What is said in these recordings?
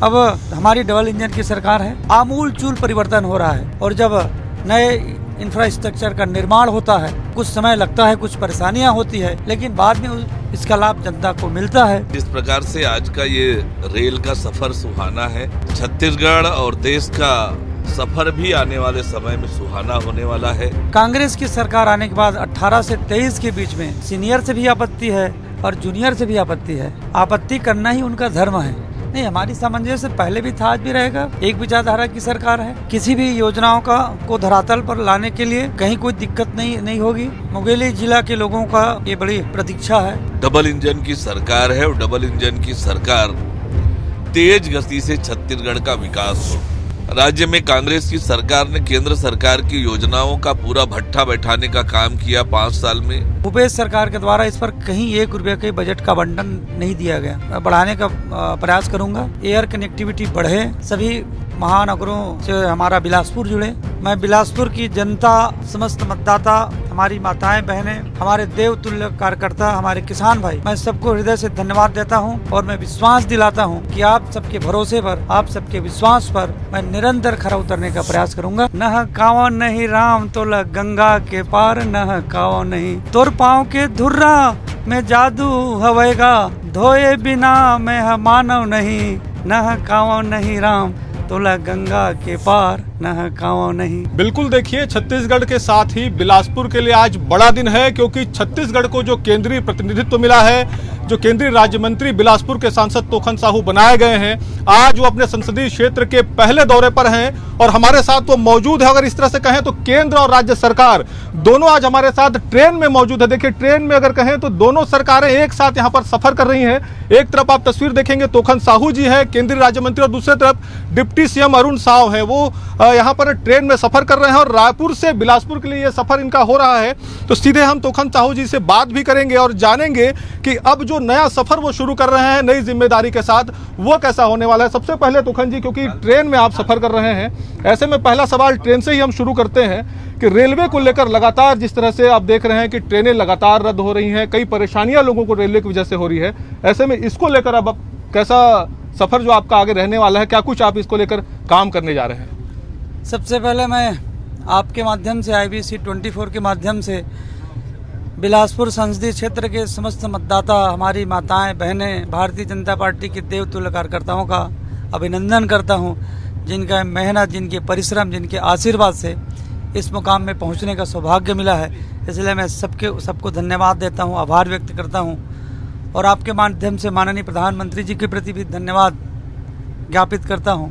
अब हमारी double engine की सरकार है, आमूल चूल परिवर्तन हो रहा है। और जब नए इंफ्रास्ट्रक्चर का निर्माण होता है, कुछ समय लगता है, कुछ परेशानियां होती है, लेकिन बाद में इसका लाभ जनता को मिलता है। इस प्रकार से आज का ये रेल का सफर सुहाना है। छत्तीसगढ़ और देश का सफर भी आने वाले समय में सुहाना होने वाला है। कांग्रेस की सरकार आने के बाद 18 से 23 के बीच में सीनियर से भी आपत्ति है और जूनियर से भी आपत्ति है। आपत्ति करना ही उनका धर्म है। नहीं, हमारी सामंजस्य पहले भी था, आज भी रहेगा। एक विचारधारा की सरकार है। किसी भी योजनाओं को धरातल पर लाने के लिए कहीं कोई दिक्कत नहीं होगी। मुंगेली जिला के लोगों का ये बड़ी प्रतीक्षा है। डबल इंजन की सरकार है और डबल इंजन की सरकार तेज गति से छत्तीसगढ़ का विकास हो। राज्य में कांग्रेस की सरकार ने केंद्र सरकार की योजनाओं का पूरा भट्ठा बैठाने का काम किया 5 साल में। भूपेश सरकार के द्वारा इस पर कहीं 1 रुपये के बजट का आवंटन नहीं दिया गया। मैं बढ़ाने का प्रयास करूंगा। एयर कनेक्टिविटी बढ़े, सभी महानगरों से हमारा बिलासपुर जुड़े। मैं बिलासपुर की जनता, समस्त मतदाता, हमारी माताएं बहनें, हमारे देवतुल्य कार्यकर्ता, हमारे किसान भाई, मैं सबको हृदय से धन्यवाद देता हूं और मैं विश्वास दिलाता हूं कि आप सबके भरोसे पर, आप सबके विश्वास पर मैं निरंतर खरा उतरने का प्रयास करूंगा। नह कावा नहीं राम तोला गंगा के पार, नह कावा नहीं तोर पाँव के धुर्रा में जादू हवेगा, धोए बिना मैं मानव नहीं, नह कावा नहीं राम तोला गंगा के पार, न कांवो नहीं। बिल्कुल, देखिए छत्तीसगढ़ के साथ ही बिलासपुर के लिए आज बड़ा दिन है, क्योंकि छत्तीसगढ़ को जो केंद्रीय प्रतिनिधित्व मिला है, जो केंद्रीय राज्य मंत्री बिलासपुर के सांसद तोखन साहू बनाए गए हैं, आज वो अपने संसदीय क्षेत्र के पहले दौरे पर हैं और हमारे साथ वो मौजूद है। अगर इस तरह से कहें तो केंद्र और राज्य सरकार दोनों आज हमारे साथ ट्रेन में मौजूद है। देखिए, ट्रेन में अगर कहें तो दोनों सरकारें एक साथ यहाँ पर सफर कर रही हैं। एक तरफ आप तस्वीर देखेंगे, तोखन साहू जी है केंद्रीय राज्य मंत्री, और दूसरी तरफ डिप्टी सीएम अरुण साव है, वो यहाँ पर ट्रेन में सफर कर रहे हैं और रायपुर से बिलासपुर के लिए ये सफर इनका हो रहा है। तो सीधे हम तोखन साहू जी से बात भी करेंगे और जानेंगे कि अब जो नया सफर वो शुरू कर रहे हैं नई जिम्मेदारी के साथ, वो कैसा होने वाला है। सबसे पहले तोखन जी, क्योंकि ट्रेन में आप सफर कर रहे हैं, ऐसे में पहला सवाल ट्रेन से ही हम शुरू करते हैं कि रेलवे को लेकर लगातार जिस तरह से आप देख रहे हैं कि ट्रेनें लगातार रद्द हो रही हैं, कई परेशानियां लोगों को रेलवे की वजह से हो रही है, ऐसे में इसको लेकर अब कैसा सफर जो आपका आगे रहने वाला है, क्या कुछ आप इसको लेकर काम करने जा रहे हैं? सबसे पहले मैं आपके माध्यम से, IBC 24 के माध्यम से बिलासपुर संसदीय क्षेत्र के समस्त मतदाता, हमारी माताएं बहनें, भारतीय जनता पार्टी के देवतुल्य कार्यकर्ताओं का अभिनंदन करता हूं, जिनका मेहनत, जिनके परिश्रम, जिनके आशीर्वाद से इस मुकाम में पहुंचने का सौभाग्य मिला है। इसलिए मैं सबको धन्यवाद देता हूं, आभार व्यक्त करता हूं और आपके माध्यम से माननीय प्रधानमंत्री जी के प्रति भी धन्यवाद ज्ञापित करता हूं।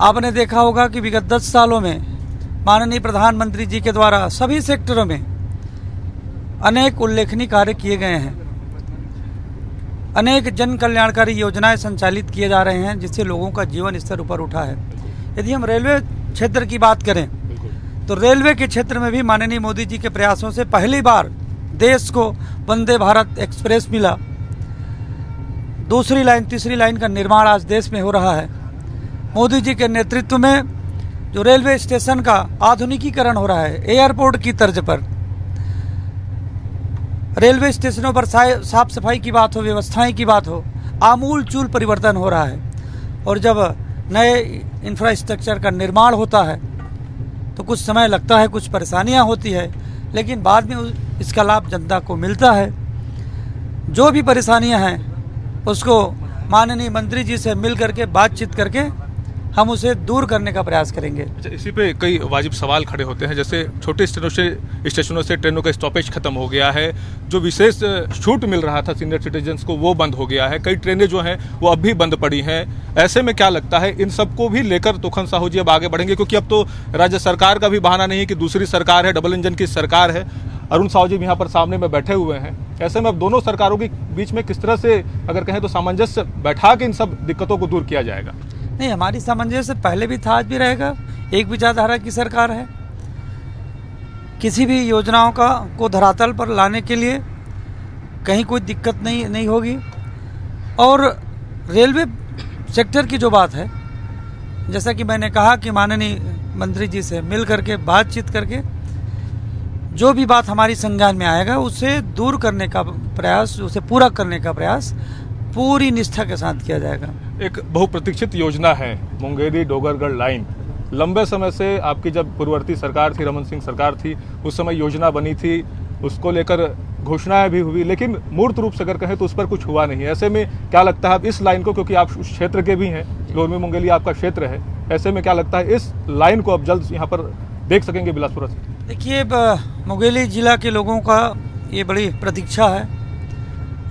आपने देखा होगा कि विगत 10 सालों में माननीय प्रधानमंत्री जी के द्वारा सभी सेक्टरों में अनेक उल्लेखनीय कार्य किए गए हैं। अनेक जन कल्याणकारी योजनाएं संचालित किए जा रहे हैं, जिससे लोगों का जीवन स्तर ऊपर उठा है। यदि हम रेलवे क्षेत्र की बात करें तो रेलवे के क्षेत्र में भी माननीय मोदी जी के प्रयासों से पहली बार देश को वंदे भारत एक्सप्रेस मिला। 2री लाइन, 3री लाइन का निर्माण आज देश में हो रहा है। मोदी जी के नेतृत्व में जो रेलवे स्टेशन का आधुनिकीकरण हो रहा है, एयरपोर्ट की तर्ज पर रेलवे स्टेशनों पर साफ सफाई की बात हो, व्यवस्थाएं की बात हो, आमूल चूल परिवर्तन हो रहा है। और जब नए इंफ्रास्ट्रक्चर का निर्माण होता है तो कुछ समय लगता है, कुछ परेशानियां होती है, लेकिन बाद में इसका लाभ जनता को मिलता है। जो भी परेशानियां हैं उसको माननीय मंत्री जी से मिल करके बातचीत करके हम उसे दूर करने का प्रयास करेंगे। इसी पे कई वाजिब सवाल खड़े होते हैं, जैसे छोटे स्टेशनों से ट्रेनों का स्टॉपेज खत्म हो गया है, जो विशेष छूट मिल रहा था सीनियर सिटीजन्स को वो बंद हो गया है, कई ट्रेनें जो हैं वो अब भी बंद पड़ी हैं। ऐसे में क्या लगता है, इन सबको भी लेकर तोखन साहू जी अब आगे बढ़ेंगे? क्योंकि अब तो राज्य सरकार का भी बहाना नहीं है कि दूसरी सरकार है, डबल इंजन की सरकार है। अरुण साहू जी यहाँ पर सामने में बैठे हुए हैं। ऐसे में अब दोनों सरकारों के बीच में किस तरह से अगर कहें तो सामंजस्य बैठा के इन सब दिक्कतों को दूर किया जाएगा? नहीं, हमारी सामंजस्य पहले भी था, आज भी रहेगा। एक विचारधारा की सरकार है। किसी भी योजनाओं को धरातल पर लाने के लिए कहीं कोई दिक्कत नहीं होगी। और रेलवे सेक्टर की जो बात है, जैसा कि मैंने कहा कि माननीय मंत्री जी से मिल करके बातचीत करके जो भी बात हमारी संज्ञान में आएगा उसे दूर करने का प्रयास, उसे पूरा करने का प्रयास पूरी निष्ठा के साथ किया जाएगा। एक बहुप्रतीक्षित योजना है मुंगेरी डोगरगढ़ लाइन। लंबे समय से आपकी जब पूर्ववर्ती सरकार थी, रमन सिंह सरकार थी, उस समय योजना बनी थी, उसको लेकर घोषणाएं भी हुई, लेकिन मूर्त रूप से अगर कहें तो उस पर कुछ हुआ नहीं। ऐसे में क्या लगता है अब इस लाइन को, क्योंकि आप उस क्षेत्र के भी हैं, लोरमी मुंगेली आपका क्षेत्र है, ऐसे में क्या लगता है इस लाइन को अब जल्द यहाँ पर देख सकेंगे बिलासपुर से? देखिए, मुंगेली जिला के लोगों का ये बड़ी प्रतीक्षा है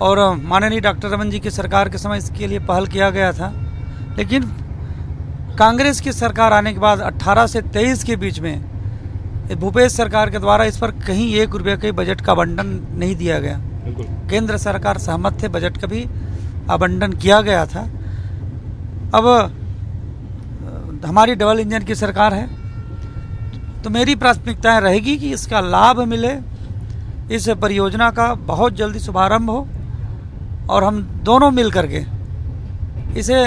और माननीय डॉक्टर रमन जी की सरकार के समय इसके लिए पहल किया गया था, लेकिन कांग्रेस की सरकार आने के बाद 18 से 23 के बीच में भूपेश सरकार के द्वारा इस पर कहीं 1 रुपये के बजट का आवंटन नहीं दिया गया। केंद्र सरकार सहमत थे, बजट का भी आवंटन किया गया था। अब हमारी डबल इंजन की सरकार है तो मेरी प्राथमिकताएं रहेगी कि इसका लाभ मिले, इस परियोजना का बहुत जल्दी शुभारंभ हो और हम दोनों मिल करके इसे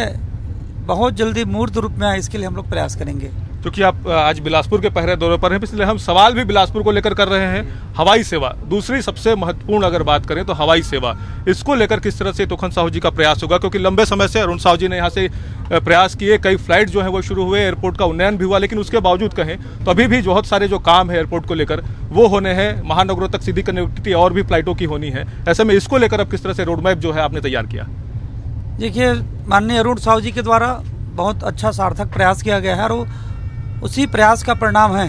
बहुत जल्दी मूर्त रूप में आए, इसके लिए हम लोग प्रयास करेंगे। क्योंकि आप आज बिलासपुर के पहले दौरे पर हैं, इसलिए हम सवाल भी बिलासपुर को लेकर कर रहे हैं। हवाई सेवा दूसरी सबसे महत्वपूर्ण अगर बात करें तो हवाई सेवा, इसको लेकर किस तरह से तोखन साहू जी का प्रयास होगा? क्योंकि लंबे समय से अरुण साहू जी ने यहाँ से प्रयास किए, कई फ्लाइट जो है वो शुरू हुए, एयरपोर्ट का उन्नयन भी हुआ, लेकिन उसके बावजूद कहें तो अभी भी बहुत सारे जो काम है एयरपोर्ट को लेकर वो होने हैं, महानगरों तक सीधी कनेक्टिविटी और भी फ्लाइटों की होनी है। ऐसे में इसको लेकर अब किस तरह से रोड मैप जो है आपने तैयार किया? देखिए, माननीय अरुण साहू जी के द्वारा बहुत अच्छा सार्थक प्रयास किया गया है और उसी प्रयास का परिणाम है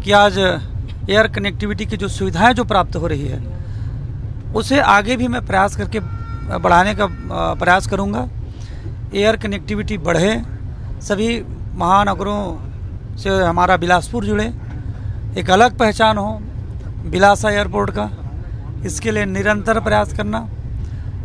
कि आज एयर कनेक्टिविटी की जो सुविधाएं जो प्राप्त हो रही है उसे आगे भी मैं प्रयास करके बढ़ाने का प्रयास करूंगा। एयर कनेक्टिविटी बढ़े, सभी महानगरों से हमारा बिलासपुर जुड़े, एक अलग पहचान हो बिलासा एयरपोर्ट का, इसके लिए निरंतर प्रयास करना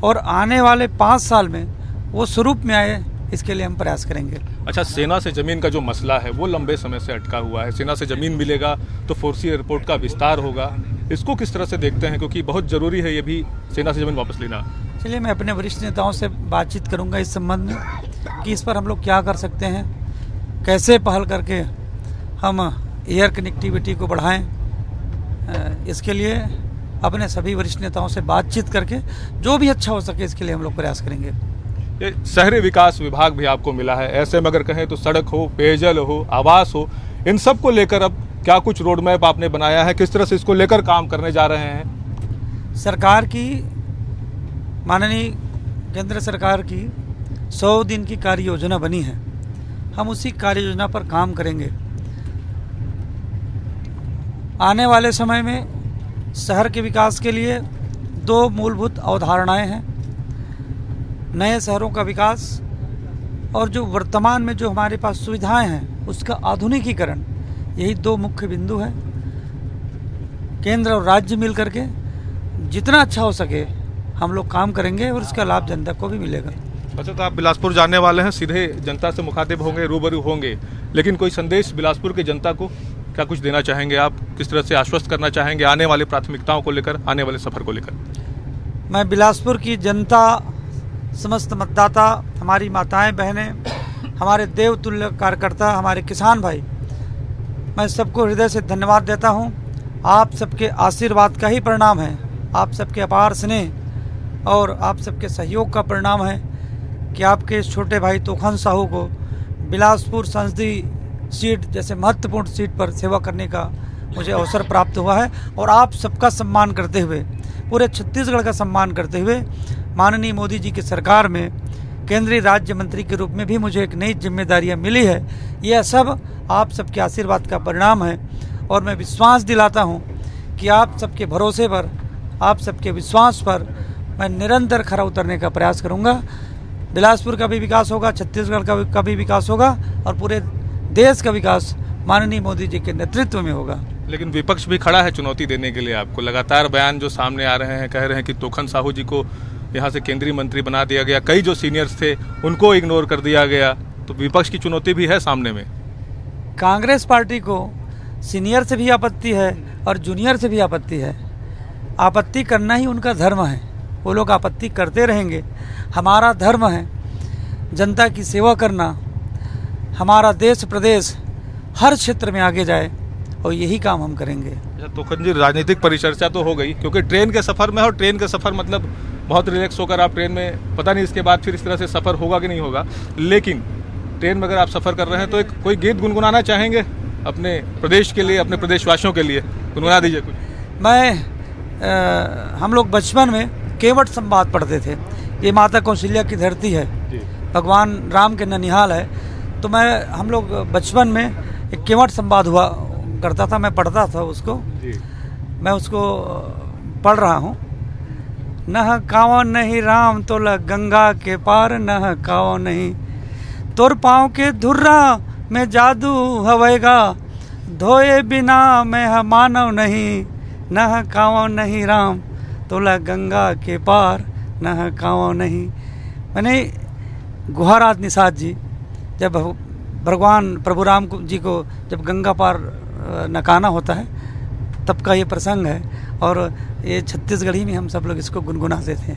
और आने वाले 5 साल में वो स्वरूप में आए, इसके लिए हम प्रयास करेंगे। अच्छा, सेना से जमीन का जो मसला है वो लंबे समय से अटका हुआ है। सेना से जमीन मिलेगा तो फोर्सी एयरपोर्ट का विस्तार होगा, इसको किस तरह से देखते हैं? क्योंकि बहुत जरूरी है ये भी सेना से जमीन वापस लेना। चलिए, मैं अपने वरिष्ठ नेताओं से बातचीत करूंगा इस संबंध में कि इस पर हम लोग क्या कर सकते हैं, कैसे पहल करके हम एयर कनेक्टिविटी को बढ़ाएं। इसके लिए अपने सभी वरिष्ठ नेताओं से बातचीत करके जो भी अच्छा हो सके इसके लिए हम लोग प्रयास करेंगे। ये शहरी विकास विभाग भी आपको मिला है, ऐसे में अगर कहें तो सड़क हो, पेयजल हो, आवास हो, इन सब को लेकर अब क्या कुछ रोड मैप आपने बनाया है? किस तरह से इसको लेकर काम करने जा रहे हैं? सरकार की, माननीय केंद्र सरकार की 100 दिन की कार्य योजना बनी है, हम उसी कार्य योजना पर काम करेंगे। आने वाले समय में शहर के विकास के लिए 2 मूलभूत अवधारणाएं हैं, नए शहरों का विकास और जो वर्तमान में जो हमारे पास सुविधाएं हैं उसका आधुनिकीकरण। यही 2 मुख्य बिंदु हैं। केंद्र और राज्य मिल करके जितना अच्छा हो सके हम लोग काम करेंगे और इसका लाभ जनता को भी मिलेगा। अच्छा, तो आप बिलासपुर जाने वाले हैं, सीधे जनता से मुखातिब होंगे, रूबरू होंगे, लेकिन कोई संदेश बिलासपुर की जनता को क्या कुछ देना चाहेंगे आप? किस तरह से आश्वस्त करना चाहेंगे आने वाली प्राथमिकताओं को लेकर, आने वाले सफर को लेकर? मैं बिलासपुर की जनता, समस्त मतदाता, हमारी माताएं बहनें, हमारे देवतुल्य कार्यकर्ता, हमारे किसान भाई, मैं सबको हृदय से धन्यवाद देता हूं। आप सबके आशीर्वाद का ही परिणाम है, आप सबके अपार स्नेह और आप सबके सहयोग का परिणाम है कि आपके इस छोटे भाई तोखन साहू को बिलासपुर संसदीय सीट जैसे महत्वपूर्ण सीट पर सेवा करने का मुझे अवसर प्राप्त हुआ है। और आप सबका सम्मान करते हुए, पूरे छत्तीसगढ़ का सम्मान करते हुए, माननीय मोदी जी की सरकार में केंद्रीय राज्य मंत्री के रूप में भी मुझे एक नई जिम्मेदारियां मिली है। यह सब आप सबके आशीर्वाद का परिणाम है और मैं विश्वास दिलाता हूं कि आप सबके भरोसे पर, आप सबके विश्वास पर मैं निरंतर खरा उतरने का प्रयास करूंगा। बिलासपुर का भी विकास होगा, छत्तीसगढ़ का भी विकास होगा और पूरे देश का विकास माननीय मोदी जी के नेतृत्व में होगा। लेकिन विपक्ष भी खड़ा है चुनौती देने के लिए आपको। लगातार बयान जो सामने आ रहे हैं, कह रहे हैं कि तोखन साहू जी को यहाँ से केंद्रीय मंत्री बना दिया गया, कई जो सीनियर्स थे उनको इग्नोर कर दिया गया, तो विपक्ष की चुनौती भी है सामने में। कांग्रेस पार्टी को सीनियर से भी आपत्ति है और जूनियर से भी आपत्ति है। आपत्ति करना ही उनका धर्म है, वो लोग आपत्ति करते रहेंगे। हमारा धर्म है जनता की सेवा करना, हमारा देश प्रदेश हर क्षेत्र में आगे जाए और यही काम हम करेंगे। तोखन जी, राजनीतिक परिचर्चा तो हो गई, क्योंकि ट्रेन के सफर में, और ट्रेन के सफर मतलब बहुत रिलैक्स होकर आप ट्रेन में, पता नहीं इसके बाद फिर इस तरह से सफ़र होगा कि नहीं होगा, लेकिन ट्रेन में अगर आप सफ़र कर रहे हैं तो एक कोई गीत गुनगुनाना चाहेंगे अपने प्रदेश के लिए, अपने प्रदेशवासियों के लिए? गुनगुना दीजिए कुछ। हम लोग बचपन में केवट संवाद पढ़ते थे। ये माता कौशल्या की धरती है, भगवान राम के ननिहाल है। तो हम लोग बचपन में एक केवट संवाद हुआ करता था, मैं पढ़ता था उसको। मैं उसको पढ़ रहा हूँ। नह कावा नहीं राम तोला गंगा के पार, नह कावा नहीं तोर पाँव के धुर्रा में जादू हवेगा, धोए बिना मैं मानव नहीं, नह कावा नहीं राम तोला गंगा के पार, नह कावा नहीं। मैंने गुहारात निषाद जी जब भगवान प्रभु राम जी को जब गंगा पार नकाना होता है तब का ये प्रसंग है, और ये छत्तीसगढ़ी में हम सब लोग इसको गुनगुनाते थे।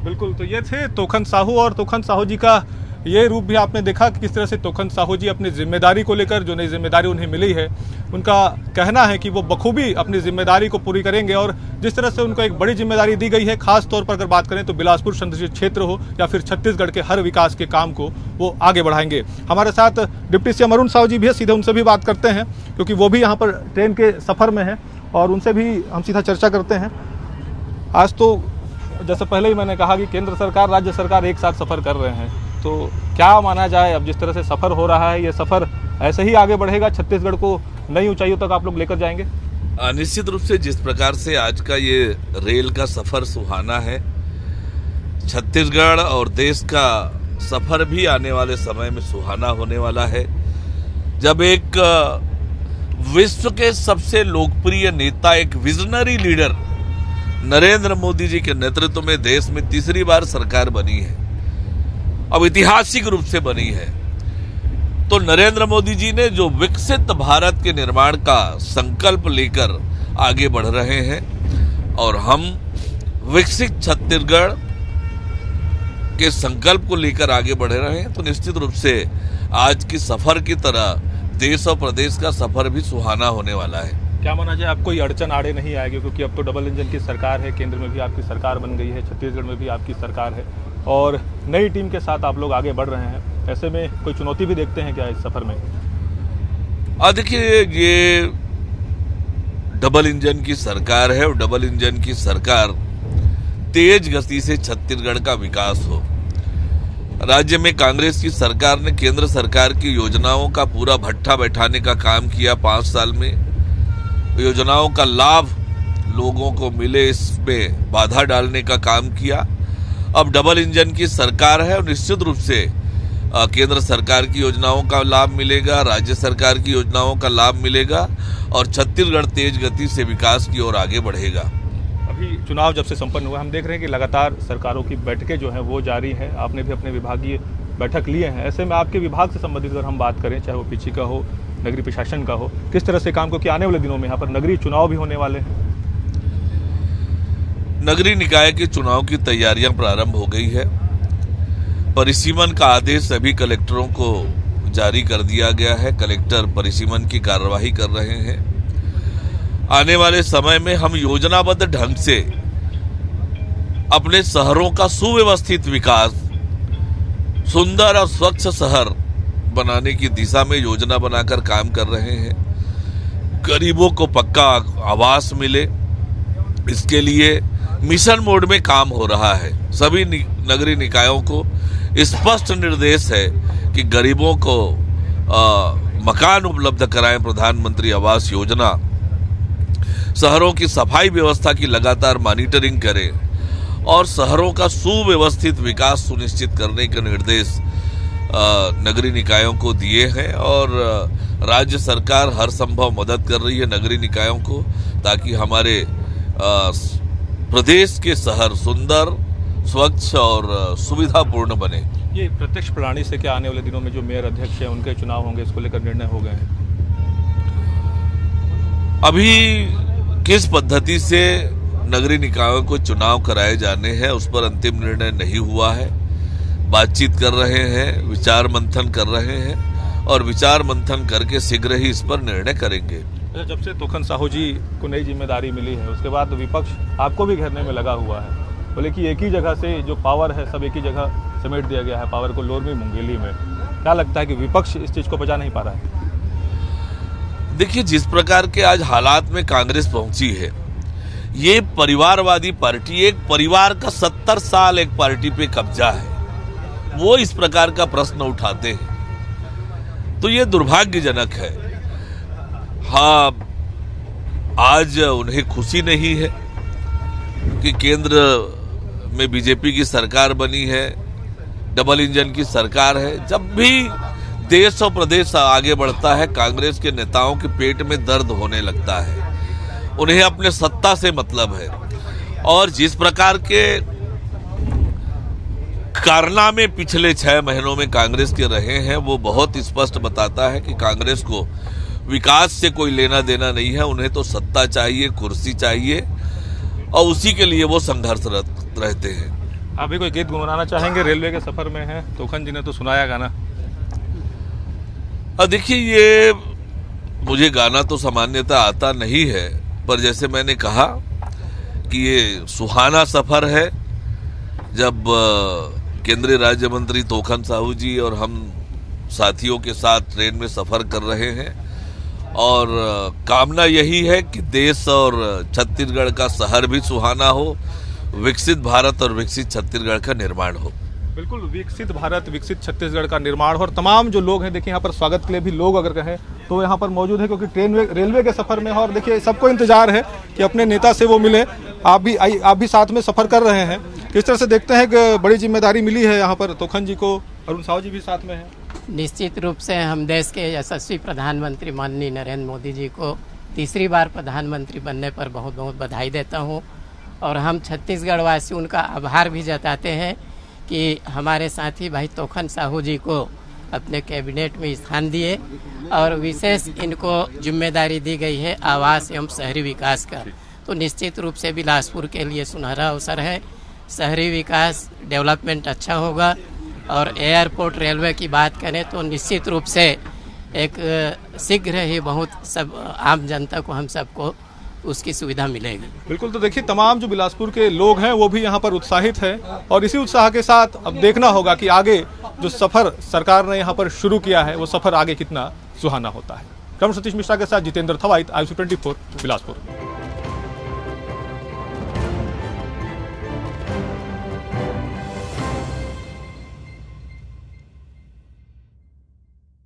बिल्कुल, तो ये थे तोखन साहू, और तोखन साहू जी का ये रूप भी आपने देखा कि किस तरह से तोखन साहू जी अपनी जिम्मेदारी को लेकर, जो नई जिम्मेदारी उन्हें मिली है, उनका कहना है कि वो बखूबी अपनी जिम्मेदारी को पूरी करेंगे। और जिस तरह से उनको एक बड़ी जिम्मेदारी दी गई है, खास तौर पर अगर बात करें तो बिलासपुर संसदीय क्षेत्र हो या फिर छत्तीसगढ़ के हर विकास के काम को वो आगे बढ़ाएंगे। हमारे साथ डिप्टी सीएम अरुण साहू जी भी है, सीधे उनसे भी बात करते हैं क्योंकि वो भी यहाँ पर ट्रेन के सफ़र में है, और उनसे भी हम सीधा चर्चा करते हैं। आज तो जैसे पहले ही मैंने कहा कि केंद्र सरकार, राज्य सरकार एक साथ सफ़र कर रहे हैं, तो क्या माना जाए अब जिस तरह से सफ़र हो रहा है, ये सफ़र ऐसे ही आगे बढ़ेगा, छत्तीसगढ़ को नई ऊंचाइयों तक आप लोग लेकर जाएंगे? निश्चित रूप से जिस प्रकार से आज का ये रेल का सफ़र सुहाना है, छत्तीसगढ़ और देश का सफ़र भी आने वाले समय में सुहाना होने वाला है, जब एक विश्व के सबसे लोकप्रिय नेता, एक विजनरी लीडर नरेंद्र मोदी जी के नेतृत्व में देश में तीसरी बार सरकार बनी है, अब ऐतिहासिक रूप से बनी है। तो नरेंद्र मोदी जी ने जो विकसित भारत के निर्माण का संकल्प लेकर आगे बढ़ रहे हैं, और हम विकसित छत्तीसगढ़ के संकल्प को लेकर आगे बढ़ रहे हैं, तो निश्चित रूप से आज की सफर की तरह देश और प्रदेश का सफर भी सुहाना होने वाला है। क्या माना जाए, आपको ये अड़चन आड़े नहीं आएगी क्योंकि अब तो डबल इंजन की सरकार है, केंद्र में भी आपकी सरकार बन गई है, छत्तीसगढ़ में भी आपकी सरकार है, और नई टीम के साथ आप लोग आगे बढ़ रहे हैं, ऐसे में कोई चुनौती भी देखते हैं क्या इस सफर में? देखिए, ये डबल इंजन की सरकार है, और डबल इंजन की सरकार तेज गति से छत्तीसगढ़ का विकास हो। राज्य में कांग्रेस की सरकार ने केंद्र सरकार की योजनाओं का पूरा भट्ठा बैठाने का काम किया 5 साल में, योजनाओं का लाभ लोगों को मिले इसमें बाधा डालने का काम किया। अब डबल इंजन की सरकार है, और निश्चित रूप से केंद्र सरकार की योजनाओं का लाभ मिलेगा, राज्य सरकार की योजनाओं का लाभ मिलेगा, और छत्तीसगढ़ तेज गति से विकास की ओर आगे बढ़ेगा। अभी चुनाव जब से संपन्न हुआ, हम देख रहे हैं कि लगातार सरकारों की बैठकें जो हैं वो जारी हैं, आपने भी अपने विभागीय बैठक लिए हैं, ऐसे में आपके विभाग से संबंधित अगर हम बात करें, चाहे वो पीछी का हो, नगरीय प्रशासन का हो, किस तरह से काम, क्योंकि आने वाले दिनों में यहाँ पर नगरीय चुनाव भी होने वाले हैं? नगरीय निकाय के चुनाव की तैयारियां प्रारंभ हो गई है। परिसीमन का आदेश सभी कलेक्टरों को जारी कर दिया गया है, कलेक्टर परिसीमन की कार्यवाही कर रहे हैं। आने वाले समय में हम योजनाबद्ध ढंग से अपने शहरों का सुव्यवस्थित विकास, सुंदर और स्वच्छ शहर बनाने की दिशा में योजना बनाकर काम कर रहे हैं। गरीबों को पक्का आवास मिले, इसके लिए मिशन मोड में काम हो रहा है। सभी नगरीय निकायों को स्पष्ट निर्देश है कि गरीबों को मकान उपलब्ध कराएं। प्रधानमंत्री आवास योजना, शहरों की सफाई व्यवस्था की लगातार मॉनिटरिंग करें, और शहरों का सुव्यवस्थित विकास सुनिश्चित करने के निर्देश नगरीय निकायों को दिए हैं, और राज्य सरकार हर संभव मदद कर रही है नगरीय निकायों को, ताकि हमारे प्रदेश के शहर सुंदर, स्वच्छ और सुविधापूर्ण बने। ये प्रत्यक्ष प्रणाली से क्या आने वाले दिनों में जो मेयर अध्यक्ष हैं उनके चुनाव होंगे, इसको लेकर निर्णय हो गए हैं? अभी किस पद्धति से नगरीय निकायों को चुनाव कराए जाने हैं उस पर अंतिम निर्णय नहीं हुआ है। बातचीत कर रहे हैं, विचार मंथन कर रहे हैं, और विचार मंथन करके शीघ्र ही इस पर निर्णय करेंगे। जब से तोखन साहू जी को नई जिम्मेदारी मिली है, उसके बाद विपक्ष आपको भी घेरने में लगा हुआ है, बोले कि एक ही जगह से जो पावर है सब एक ही जगह समेट दिया गया है, पावर को लोर में मुंगेली में। क्या लगता है कि विपक्ष इस चीज़ को बचा नहीं पा रहा है? देखिए, जिस प्रकार के आज हालात में कांग्रेस पहुंची है, ये परिवारवादी पार्टी, एक परिवार का 70 साल एक पार्टी पे कब्जा है, वो इस प्रकार का प्रश्न उठाते हैं तो ये दुर्भाग्यजनक है। हाँ, आज उन्हें खुशी नहीं है कि केंद्र में बीजेपी की सरकार बनी है, डबल इंजन की सरकार है। जब भी देश और प्रदेश आगे बढ़ता है, कांग्रेस के नेताओं के पेट में दर्द होने लगता है। उन्हें अपने सत्ता से मतलब है और जिस प्रकार के कारनामे पिछले 6 महीनों में कांग्रेस के रहे हैं, वो बहुत स्पष्ट बताता है कि कांग्रेस को विकास से कोई लेना देना नहीं है। उन्हें तो सत्ता चाहिए, कुर्सी चाहिए और उसी के लिए वो संघर्षरत रहते हैं। आप भी कोई गीत गुनगुनाना चाहेंगे? रेलवे के सफर में है, तोखन जी ने तो सुनाया गाना। देखिए, ये मुझे गाना तो सामान्यतः आता नहीं है, पर जैसे मैंने कहा कि ये सुहाना सफर है जब केंद्रीय राज्य मंत्री तोखन साहू जी और हम साथियों के साथ ट्रेन में सफर कर रहे हैं और कामना यही है कि देश और छत्तीसगढ़ का शहर भी सुहाना हो, विकसित भारत और विकसित छत्तीसगढ़ का निर्माण हो। बिल्कुल, विकसित भारत, विकसित छत्तीसगढ़ का निर्माण हो। और तमाम जो लोग हैं, देखिए यहाँ पर स्वागत के लिए भी लोग अगर कहें तो यहाँ पर मौजूद है, क्योंकि रेलवे के सफर में है और देखिए सबको इंतजार है कि अपने नेता से वो मिले। आप भी साथ में सफर कर रहे हैं, किस तरह से देखते हैं कि बड़ी जिम्मेदारी मिली है यहाँ पर तोखन जी को, अरुण साहू जी भी साथ में है? निश्चित रूप से हम देश के यशस्वी प्रधानमंत्री माननीय नरेंद्र मोदी जी को तीसरी बार प्रधानमंत्री बनने पर बहुत बहुत बधाई देता हूं और हम छत्तीसगढ़ वासी उनका आभार भी जताते हैं कि हमारे साथी भाई तोखन साहू जी को अपने कैबिनेट में स्थान दिए और विशेष इनको जिम्मेदारी दी गई है आवास एवं शहरी विकास का। तो निश्चित रूप से बिलासपुर के लिए सुनहरा अवसर है। शहरी विकास डेवलपमेंट अच्छा होगा और एयरपोर्ट रेलवे की बात करें तो निश्चित रूप से एक शीघ्र ही बहुत सब आम जनता को, हम सबको उसकी सुविधा मिलेगी। बिल्कुल, तो देखिए तमाम जो बिलासपुर के लोग हैं वो भी यहाँ पर उत्साहित है और इसी उत्साह के साथ अब देखना होगा कि आगे जो सफर सरकार ने यहाँ पर शुरू किया है वो सफर आगे कितना सुहाना होता है। कम सतीश मिश्रा के साथ जितेंद्र थवाइत, IC24 बिलासपुर।